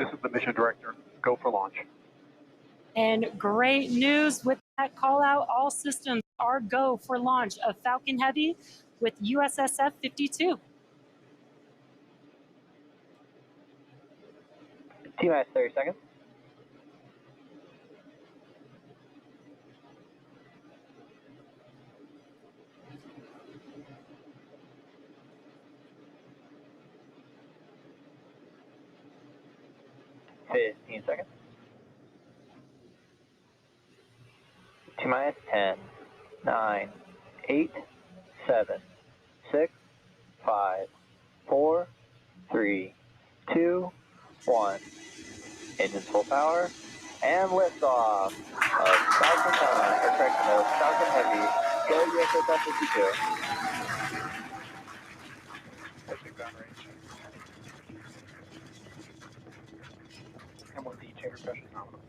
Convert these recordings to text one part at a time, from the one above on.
This is the mission director. Go for launch. And great news with that call out. All systems are go for launch of Falcon Heavy with USSF-52. T-minus 30 seconds. Fifteen seconds. T-minus 10, 9, 8, 7, 6, 5, 4, 3, 2, 1. Engines full power, and liftoff of Falcon Heavy, go USSF-52. Pushing down range. And with the chamber pressure nominal.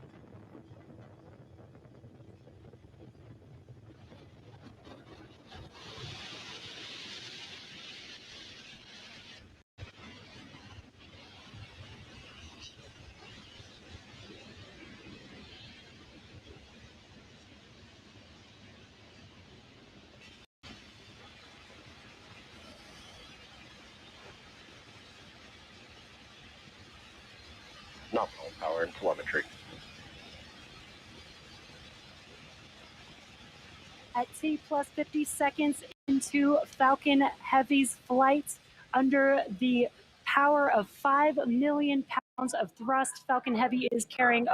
Nominal power and telemetry. At T plus 50 seconds into Falcon Heavy's flight, under the power of 5 million pounds of thrust, Falcon Heavy is carrying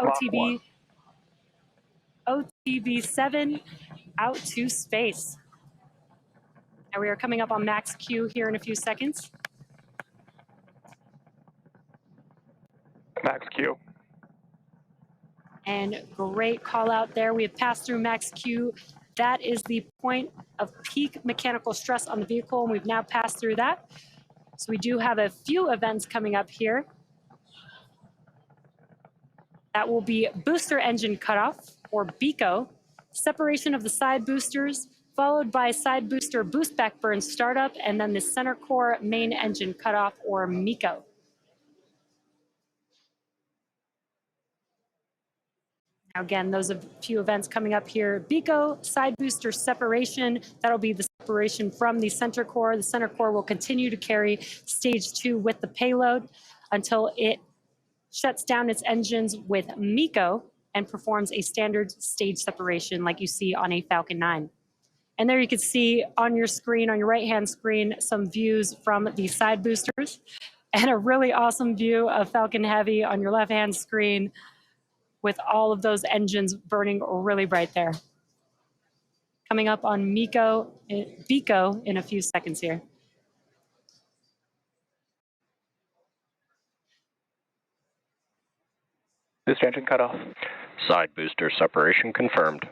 OTV-7 out to space. Now we are coming up on max Q here in a few seconds. Max Q. And great call out there. We have passed through max Q. That is the point of peak mechanical stress on the vehicle, and we've now passed through that. So we do have a few events coming up here. That will be booster engine cutoff, or BECO, separation of the side boosters, followed by side booster boost back burn startup, and then the center core main engine cutoff, or MECO. Now again, those are a few events coming up here. BECO, side booster separation. That'll be the separation from the center core. The center core will continue to carry stage 2 with the payload until it shuts down its engines with MECO and performs a standard stage separation like you see on a Falcon 9. And there you can see on your screen, on your right-hand screen, some views from the side boosters and a really awesome view of Falcon Heavy on your left-hand screen with all of those engines burning really bright there. Coming up on BECO in a few seconds here. Booster engine cutoff. Side booster separation confirmed.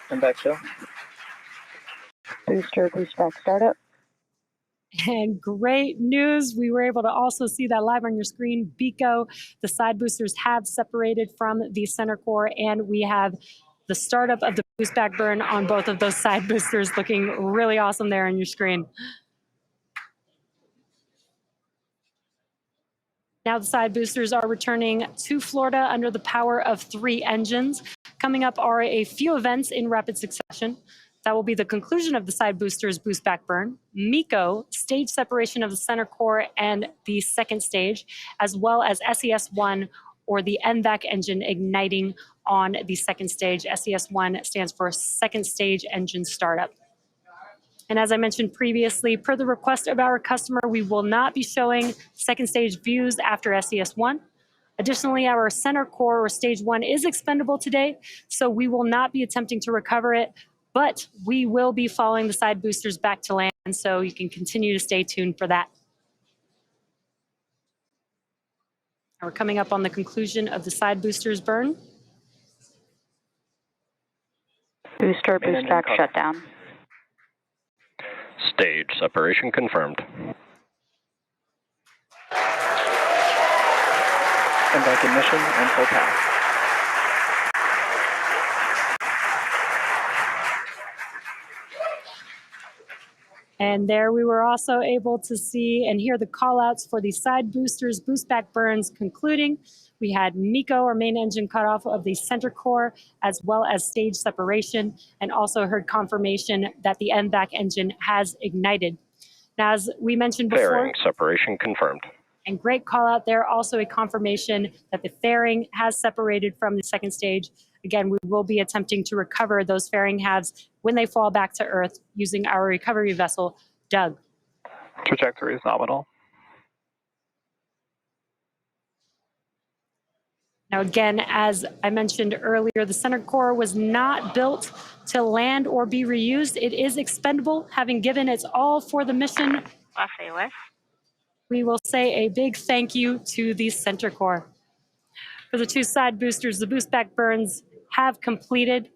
And back show. Booster boost back startup. And great news, we were able to also see that live on your screen. BECO, the side boosters have separated from the center core, and we have the startup of the boost back burn on both of those side boosters, looking really awesome there on your screen. Now the side boosters are returning to Florida under the power of 3 engines. Coming up are a few events in rapid succession. That will be the conclusion of the side boosters boost back burn, MECO, stage separation of the center core and the second stage, as well as SES-1, or the NVAC engine igniting on the second stage. SES-1 stands for second stage engine startup. And as I mentioned previously, per the request of our customer, we will not be showing second stage views after SES-1. Additionally, our center core, or stage 1, is expendable today, so we will not be attempting to recover it, but we will be following the side boosters back to land, so you can continue to stay tuned for that. We're coming up on the conclusion of the side boosters burn. Booster boost back shutdown. Stage separation confirmed. And back in mission and full power. And there we were also able to see and hear the call outs for the side boosters, boost back burns concluding. We had MECO, or main engine cutoff of the center core, as well as stage separation, and also heard confirmation that the MVAC engine has ignited. Now, as we mentioned before, Fairing separation confirmed. and great call out there, also a confirmation that the fairing has separated from the second stage. Again, we will be attempting to recover those fairing halves when they fall back to Earth using our recovery vessel, Doug. Trajectory is nominal. Now, again, as I mentioned earlier, the center core was not built to land or be reused. It is expendable, having given its all for the mission. We will say a big thank you to the center core. For the two side boosters, the boost back burns have completed.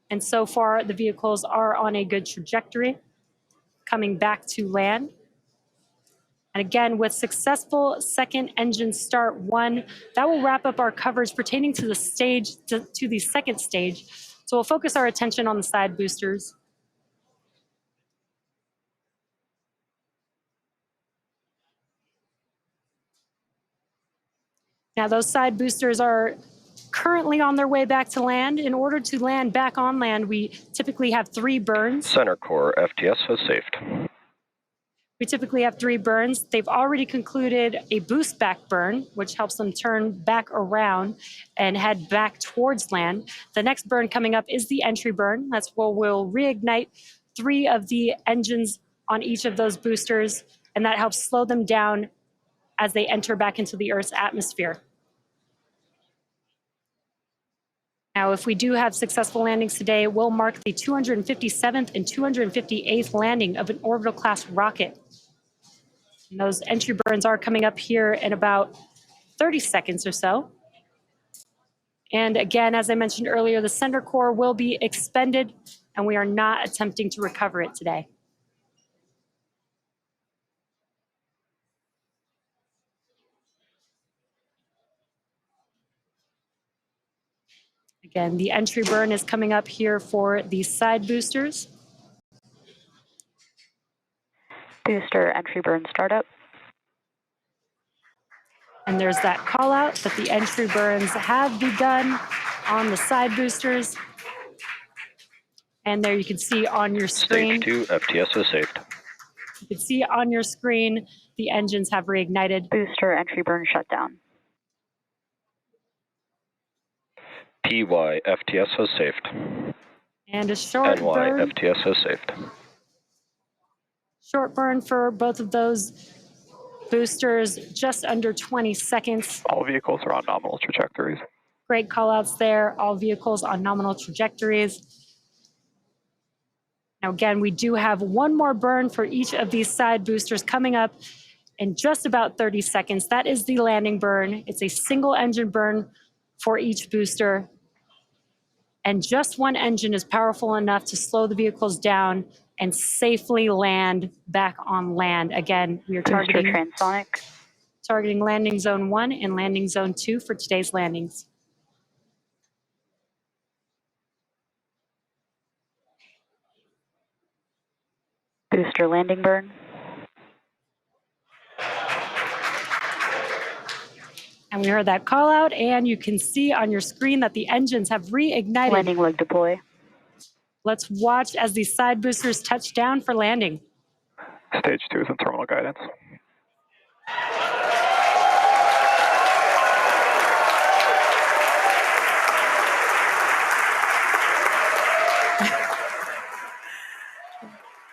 And so far, the vehicles are on a good trajectory, coming back to land. And again, with successful second engine start 1, that will wrap up our coverage pertaining to the stage, to the second stage. So we'll focus our attention on the side boosters. Now, those side boosters are currently on their way back to land. In order to land back on land, we typically have 3 burns. Center core FTS has saved. We typically have 3 burns. They've already concluded a boost back burn, which helps them turn back around and head back towards land. The next burn coming up is the entry burn. That's where we'll reignite 3 of the engines on each of those boosters, and that helps slow them down as they enter back into the Earth's atmosphere. Now, if we do have successful landings today, it will mark the 257th and 258th landing of an orbital class rocket. And those entry burns are coming up here in about 30 seconds or so. And again, as I mentioned earlier, the center core will be expended, and we are not attempting to recover it today. Again, the entry burn is coming up here for the side boosters. Booster entry burn startup. And there's that call out that the entry burns have begun on the side boosters. And there you can see on your screen. Stage 2 FTS has saved. You can see on your screen the engines have reignited. Booster entry burn shutdown. PY FTS has saved. And a short NY burn. FTS has saved. Short burn for both of those boosters, just under 20 seconds. All vehicles are on nominal trajectories. Great call outs there. All vehicles on nominal trajectories. Now, again, we do have one more burn for each of these side boosters coming up in just about 30 seconds. That is the landing burn. It's a single engine burn for each booster. And just one engine is powerful enough to slow the vehicles down and safely land back on land. Again, we are targeting landing zone 1 and landing zone 2 for today's landings. Booster landing burn. And we heard that call out, and you can see on your screen that the engines have reignited. Landing leg deploy. Let's watch as these side boosters touch down for landing. Stage 2 is in terminal guidance.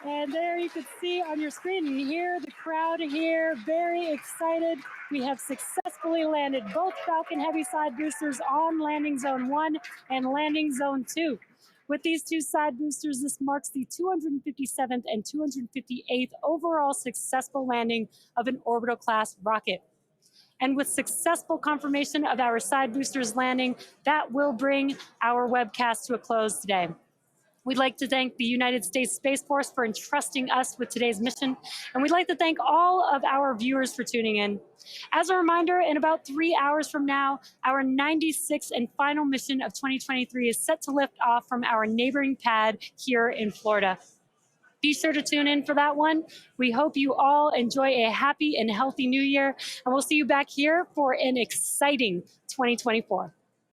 And there you can see on your screen, you hear the crowd here, very excited. We have successfully landed both Falcon Heavy side boosters on landing zone 1 and landing zone 2. With these two side boosters, this marks the 257th and 258th overall successful landing of an orbital class rocket. And with successful confirmation of our side boosters landing, that will bring our webcast to a close today. We'd like to thank the United States Space Force for entrusting us with today's mission, and we'd like to thank all of our viewers for tuning in. As a reminder, in about 3 hours from now, our 96th and final mission of 2023 is set to lift off from our neighboring pad here in Florida. Be sure to tune in for that one. We hope you all enjoy a happy and healthy new year, and we'll see you back here for an exciting 2024.